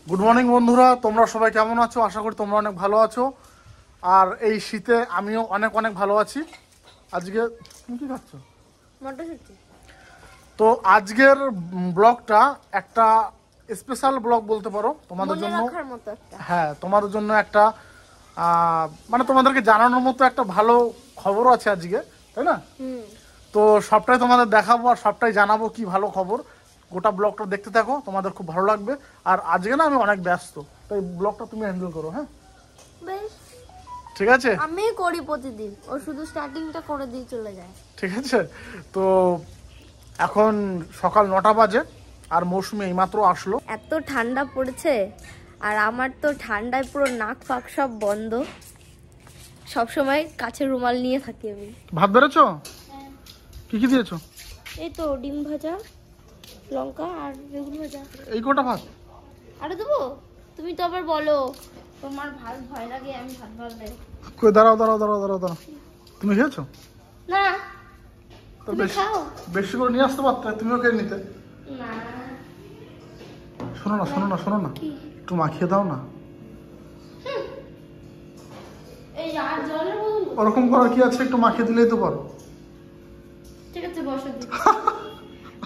Good morning বন্ধুরা, তোমরা সবাই কেমন আছো? আশা করি তোমরা অনেক ভালো আছো। আর এই শীতে আমিও অনেক অনেক ভালো আছি। আজকে তুমি কি খাচ্ছ? মটরশুঁটি। তো আজকের ব্লগটা একটা স্পেশাল ব্লগ বলতে পারো তোমাদের জন্য। হ্যাঁ, তোমাদের জন্য একটা মানে তোমাদেরকে জানানোর মতো একটা ভালো খবর আছে আজকে, তাই না? তো সবটাই তোমাদের দেখাবো আর সবটাই জানাবো কি ভালো খবর। গোটা ব্লগটা দেখতে থাকো, তোমাদের খুব ভালো লাগবে। আর আজকে না আমি অনেক ব্যস্ত, তাই ব্লগটা তুমি হ্যান্ডেল করো। হ্যাঁ বেশ, ঠিক আছে। আমি করি প্রতিদিন, ও শুধু স্টার্টিংটা করে দিয়ে চলে যায়। ঠিক আছে। তো এখন সকাল 9টা বাজে আর মৌসুমি এইমাত্র আসলো। এত ঠান্ডা পড়েছে আর আমার তো ঠান্ডায় পুরো নাক ফাক সব বন্ধ। সব সময় কাছে রুমাল নিয়ে থাকি আমি। ভাত বেড়েছো? কি কি দিয়েছো? এই তো ডিম ভাজা, লঙ্কা আর বেগুন ভাজা। এই কটা ভাত? আরে দেবো? তুমি তো আবার বলো তোমার ভাত ভয় লাগে, আমি ভাত ভাজলে। কই দাঁড়াও দাঁড়াও দাঁড়াও দাঁড়াও দাঁড়াও, তুমি খেয়েছো? না, তো তুমি খাও। বেশি করে নিয়ে আসতে পারতে, তুমিও খেয়ে নিতে। না, শোনো না শোনো না শোনো না, একটু মাখিয়ে দাও না। এই আর জলের বোতল। ওরকম করার কি আছে, একটু মাখিয়ে দিলেই তো পারো। ঠিক আছে, বসো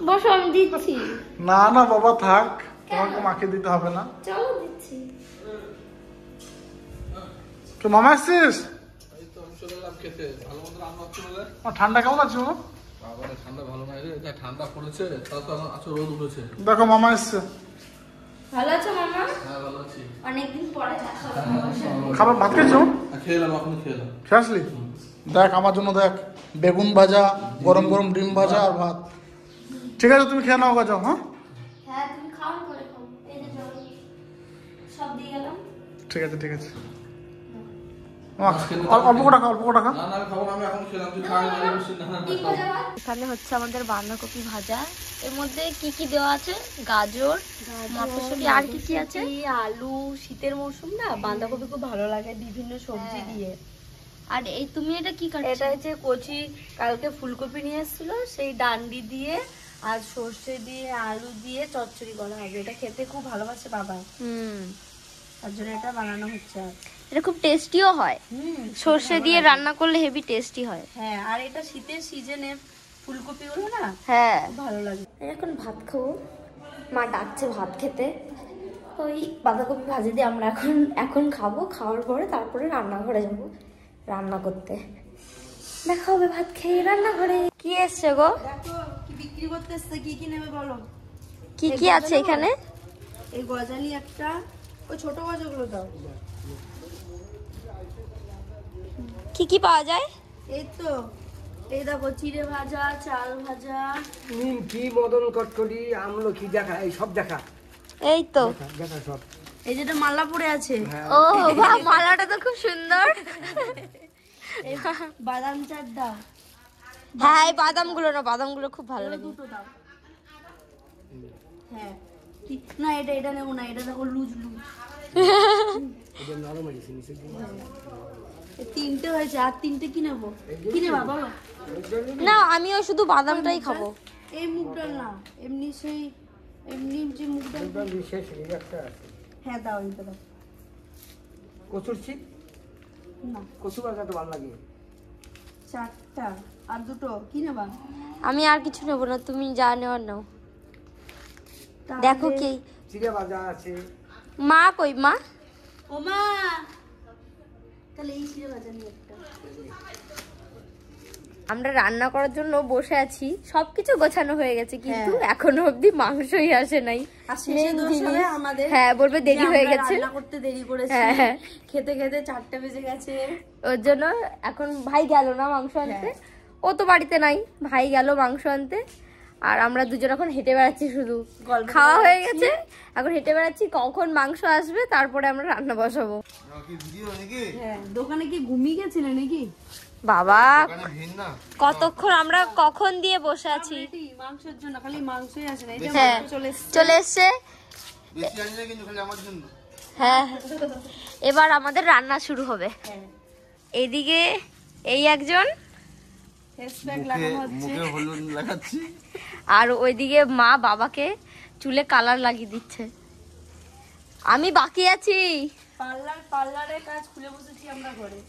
বসো, আমি দিচ্ছি। না না বাবা থাক, তোমাকে মাখিয়ে দিতে হবে না। চলো দিচ্ছি। তো মামা আসছিস? এই তো আমি চলে এলাম খেতে। ভালো মতো রান্না হচ্ছে বলে। ঠান্ডা কেমন আছে মামা? বাবারে ঠান্ডা ভালো নাই রে, যা ঠান্ডা পড়েছে তাও তো এখন আছো রোদ উঠেছে। দেখো মামা এসছে। ভালো আছো মামা? হ্যাঁ ভালো আছি। অনেকদিন পরে দেখা হলো। খাবার ভাত খেয়েছো? খেয়ে এলাম, এখন খেয়ে এলাম। খেয়ে আসলি? দেখ আমার জন্য দেখ, বেগুন ভাজা, গরম গরম ডিম ভাজা আর ভাত। ঠিক আছে তুমি খেয়ে নাও, যাও। হ্যাঁ হ্যাঁ, তুমি খাও করে খাও। এই যে জল সব দিয়ে গেলাম। ঠিক আছে ঠিক আছে। অল্প কটা খা, অল্প কটা খা। না না আমি খাবো না, আমি এখন খেলাম। তুই খাই না বসে না না খাও। এখানে হচ্ছে আমাদের বাঁধাকপি ভাজা। এর মধ্যে কি কি দেওয়া আছে? গাজর, মটরশুঁটি আর কি কি আছে? আলু। শীতের মৌসুম না, বাঁধাকপি খুব ভালো লাগে বিভিন্ন সবজি দিয়ে। আর এই তুমি এটা কি কাটছো? এটা হচ্ছে কচি, কালকে ফুলকপি নিয়ে এসেছিল, সেই ডান্ডি দিয়ে আর সর্ষে দিয়ে আলু দিয়ে চচ্চড়ি করা হবে। এটা খেতে খুব ভালোবাসে বাবা, তার জন্য এটা বানানো হচ্ছে। এটা খুব টেস্টিও হয়। সর্ষে দিয়ে রান্না করলে হেভি টেস্টি হয়। হ্যাঁ, আর এটা শীতের সিজনে ফুলকপি গুলো না হ্যাঁ, ভালো লাগে। এখন ভাত খাবো, মা ডাকছে ভাত খেতে। ওই বাঁধাকপি ভাজি দিয়ে আমরা এখন খাবো। খাওয়ার পরে তারপরে রান্নাঘরে যাবো রান্না করতে। দেখা হবে ভাত খেয়ে রান্নাঘরে। কি এসছে গো? দেখো কি বিক্রি করতে এসছে, কি কি নেবে বলো? কি কি আছে এখানে? এই গজালি একটা, ওই ছোট গজাগুলো দাও। কি কি পাওয়া যায়? এই তো, এই দেখো চিড়ে ভাজা, চাল ভাজা, নিমকি, মদন কটকটি, আমলকি দেখা, এই সব দেখা এই তো দেখা সব। এই যেটা মালা পড়ে আছে, ও বাহ, মালাটা তো খুব সুন্দর। বাদাম চাট দাও। হ্যাঁ, এই বাদামগুলো না, বাদামগুলো খুব ভালো লাগে। দুটো দাও। হ্যাঁ, না এটা এটা নেবো না, এটা দেখো লুজ লুজ। তিনটে হয়েছে, আর তিনটে কি নেবো? কি নেবা বলো? না, আমিও শুধু বাদামটাই খাবো। এই মুগ ডাল না, এমনি সেই এমনি যে মুগ ডাল। বিশেষ এই একটা আছে, হ্যাঁ দাও, এটা দাও। কচুর চিপ না, কচু ভাজা তো ভালো লাগে। চারটা আর দুটো কি নেবা? আমি আর কিছু নেবো না, তুমি যা নেওয়ার নাও। তাহলে- দেখো কি চিড়ে ভাজা আছে। মা কই? মা ও মা, তাহলে এই চিড়ে ভাজা নিয়ে একটা। আমরা রান্না করার জন্য বসে আছি, সবকিছু গোছানো হয়ে গেছে, কিন্তু এখনো অবধি মাংসই আসে নাই। আর শেষে দোষ হবে আমাদের। হ্যাঁ, বলবে দেরি যে হয়ে আমরা গেছে। রান্না করতে দেরি করেছি, হ্যাঁ। খেতে খেতে 4টা বেজে গেছে। ওর জন্য এখন ভাই গেল না মাংস আনতে, ও তো বাড়িতে নাই, ভাই গেল মাংস আনতে। আর আমরা দুজন এখন হেঁটে বেড়াচ্ছি, শুধু খাওয়া হয়ে গেছে, এখন হেঁটে বেড়াচ্ছি কখন মাংস আসবে, তারপরে আমরা রান্না বসাবো। হ্যাঁ, দোকানে কি ঘুমিয়ে গেছিলে নাকি? বাবা, কতক্ষণ আমরা কখন দিয়ে বসে আছি। মাংসের জন্য খালি মাংসই আসে না, এই যে হ্যাঁ, মাংস চলে এসছে। চলে এসছে। হ্যাঁ, এবার আমাদের রান্না শুরু হবে। এইদিকে এই একজন, ফেস প্যাক লাগানো হচ্ছে। মুখে হলুদ লাগাচ্ছি। আর ওইদিকে মা বাবাকে চুলে কালার লাগিয়ে দিচ্ছে। আমি বাকি আছি। পার্লারের কাজ খুলে বসেছি আমরা ঘরে।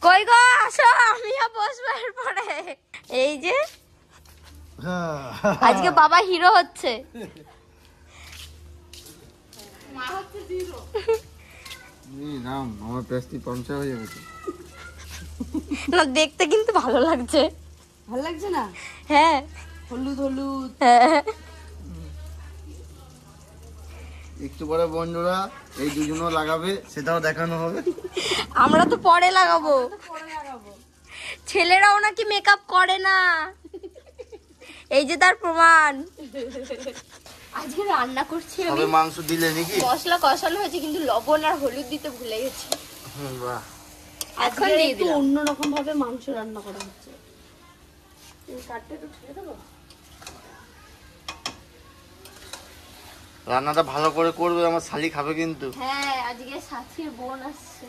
কই গো আসো, আমিও বসবো এরপরে। এই যে আজকে বাবা হিরো হচ্ছে। আমার পেস্টি পাংচার হয়ে যাবে। না দেখতে কিন্তু ভালো লাগছে। ভালো লাগছে না? হ্যাঁ হলুদ হলুদ। হ্যাঁ একটু পরে বন্ধুরা এই দুজনও লাগাবে, সেটাও দেখানো হবে। আমরা তো পরে লাগাবো। ছেলেরাও নাকি মেকআপ করে না, এই যে তার প্রমাণ। আজকে রান্না করছি আমি। তবে মাংস দিলে নাকি? মশলা কষানো হয়েছে কিন্তু লবণ আর হলুদ দিতে ভুলে গেছি। বাহ, এখন দিয়ে একটু দিলাম। অন্যরকম ভাবে মাংস রান্না করা হচ্ছে। এই কাটটা একটু ছেড়ে দেবো। রান্নাটা ভালো করে করবে, আমার শালি খাবে কিন্তু। হ্যাঁ আজকে সাথীর বোন আসছে।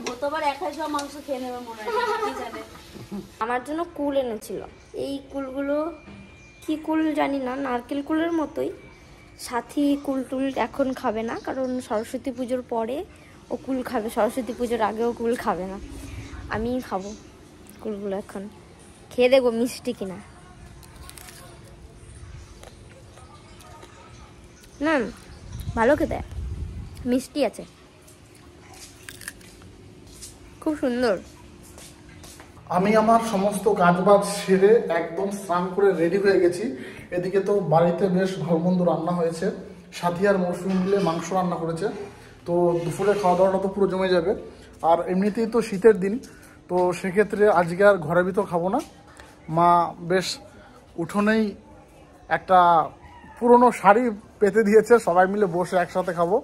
গতবার একাই সব মাংস খেয়ে নেবে মনে হয়, কি জানে। আমার জন্য কুল এনেছিল। এই কুলগুলো কি কুল জানি না, নারকেল কুলের মতোই। সাথী কুল টুল এখন খাবে না, কারণ সরস্বতী পুজোর পরে ও কুল খাবে, সরস্বতী পুজোর আগেও কুল খাবে না। আমিই খাবো কুলগুলো। এখন খেয়ে দেখবো মিষ্টি কিনা। না ভালো খেতে, মিষ্টি আছে, খুব সুন্দর। আমি আমার সমস্ত কাজবাজ সেরে একদম স্নান করে রেডি হয়ে গেছি। এদিকে তো বাড়িতে বেশ ভালোমন্দ রান্না হয়েছে, সাথী আর মৌসুমি মিলে মাংস রান্না করেছে। তো দুপুরে খাওয়া দাওয়াটা তো পুরো জমে যাবে। আর এমনিতেই তো শীতের দিন, তো সেক্ষেত্রে আজকে আর ঘরের ভিতর খাবো না। মা বেশ উঠোনেই একটা পুরনো শাড়ি পেতে দিয়েছে, সবাই মিলে বসে একসাথে খাবো,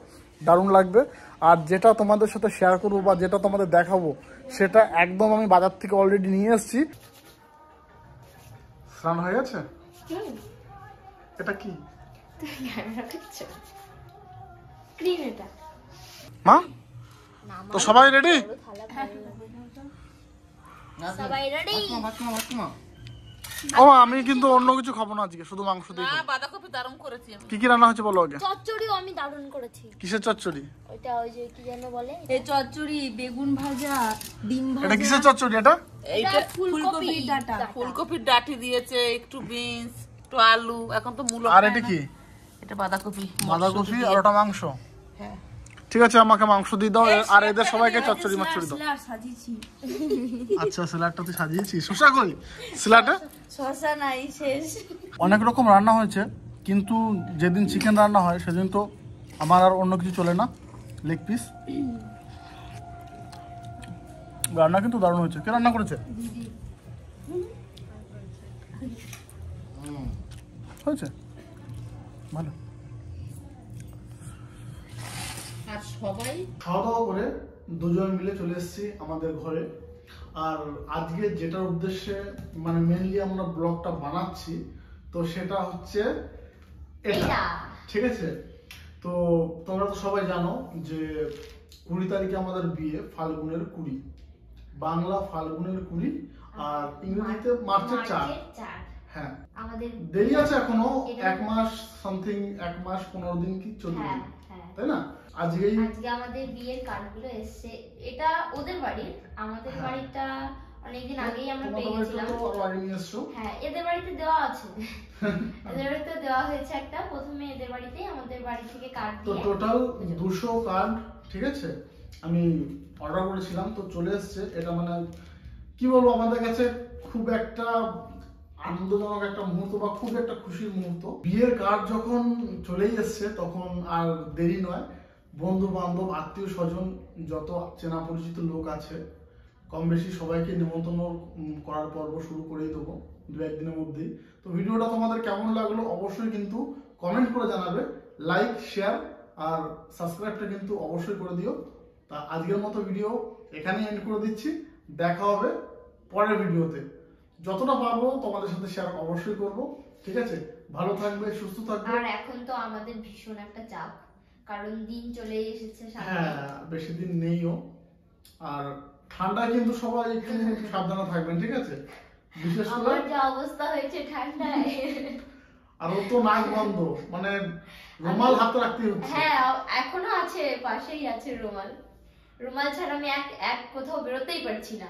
দারুণ লাগবে। আর যেটা তোমাদের সাথে শেয়ার করবো বা যেটা তোমাদের দেখাবো, সেটা একদম আমি বাজার থেকে অলরেডি নিয়ে এসেছি। স্নান হয়ে গেছে? এটা কি ক্রিম এটা মা? তো সবাই রেডি? সবাই রেডি? ও আমি কিন্তু অন্য কিছু খাবো না আজকে, শুধু মাংস দিয়ে খাবো। বাঁধাকপি দারুণ করেছি আমি। কি কি রান্না হয়েছে বলো আগে। চচ্চড়িও আমি দারুণ করেছি। কিসের চচ্চড়ি? ওইটা ওই যে কি যেন বলে, এই চচ্চড়ি, বেগুন ভাজা, ডিম এটা ভাজা। কিসের চচ্চড়ি এটা? এইটা ফুলকপি ফুলকপির ডাঁটা। ফুলকপির ডাঁটি দিয়েছে, একটু বিনস, একটু আলু, এখন তো মূলো আর খায় এটা না। কি? এটা বাঁধাকপি। বাঁধাকপি আর ওটা মাংস। হ্যাঁ। ঠিক আছে, আমাকে মাংস দিয়ে দাও, আর এদের সবাইকে চচ্চড়ি মাচ্চড়ি দাও। স্যালাড সাজিয়েছি। আচ্ছা, স্যালাডটা তুই সাজিয়েছিস? শসা কই স্যালাডে? শসা নাই, শেষ। অনেক রকম রান্না হয়েছে, কিন্তু যেদিন চিকেন রান্না হয় সেদিন তো আমার আর অন্য কিছু চলে না। লেগ পিস রান্না কিন্তু দারুণ হয়েছে। কে রান্না করেছে? হয়েছে ভালো। আর সবাই খাওয়া দাওয়া করে দুজন মিলে চলে এসেছি আমাদের ঘরে। আর আজকে যেটার উদ্দেশ্যে মানে মেনলি আমরা ব্লগটা বানাচ্ছি, তো সেটা হচ্ছে এটা, ঠিক আছে? তো তোমরা তো সবাই জানো যে 20 তারিখে আমাদের বিয়ে, ফাল্গুনের 20, বাংলা ফাল্গুনের 20 আর ইংরেজিতে মার্চের 4। হ্যাঁ, আমাদের দেরি আছে এখনো, 1 মাস সামথিং, 1 মাস 15 দিন কি 14 দিন, তাই না? আজকে আমাদের বিয়ের কার্ডগুলো এসেছে। এটা ওদের বাড়ির, আমাদের বাড়িটা অনেকদিন আগেই আমরা পেয়ে গেছিলাম। হ্যাঁ, এদের বাড়িতে দেওয়া আছে। এদের বাড়িতে দেওয়া হয়েছে একটা, প্রথমে এদের বাড়িতেই, আমাদের বাড়ি থেকে কার্ড তো দিয়ে টোটাল 200 কার্ড, ঠিক আছে? আমি অর্ডার করেছিলাম, তো চলে এসেছে। এটা মানে কি বলবো, আমাদের কাছে খুব একটা আনন্দজনক একটা মুহূর্ত বা খুব একটা খুশির মুহূর্ত। বিয়ের কার্ড যখন চলেই এসছে তখন আর দেরি নয়, বন্ধু বান্ধব, আত্মীয় স্বজন, যত চেনা পরিচিত লোক আছে কম বেশি সবাইকে নিমন্ত্রণ করার পর্ব শুরু করেই দেবো 2-1 দিনের মধ্যেই। তো ভিডিওটা তোমাদের কেমন লাগলো অবশ্যই কিন্তু কমেন্ট করে জানাবে, লাইক, শেয়ার আর সাবস্ক্রাইবটা কিন্তু অবশ্যই করে দিও। তা আজকের মতো ভিডিও এখানেই এন্ড করে দিচ্ছি, দেখা হবে পরের ভিডিওতে। যতটা পারবো তোমাদের সাথে শেয়ার অবশ্যই করব, ঠিক আছে? ভালো থাকবে, সুস্থ থাকবে। আর এখন তো আমাদের ভীষণ একটা চাপ, কারণ দিন চলে এসেছে সামনে। হ্যাঁ, বেশি দিন নেইও। আর ঠান্ডায় কিন্তু সবাই একটু সাবধানে থাকবেন, ঠিক আছে? বিশেষ করে আমার যা অবস্থা হয়েছে ঠান্ডায়। আর ও তো নাক বন্ধ, মানে রুমাল হাতে রাখতে হচ্ছে। হ্যাঁ এখনো আছে, পাশেই আছে রুমাল। রুমাল ছাড়া আমি এক কোথাও বেরোতেই পারছি না।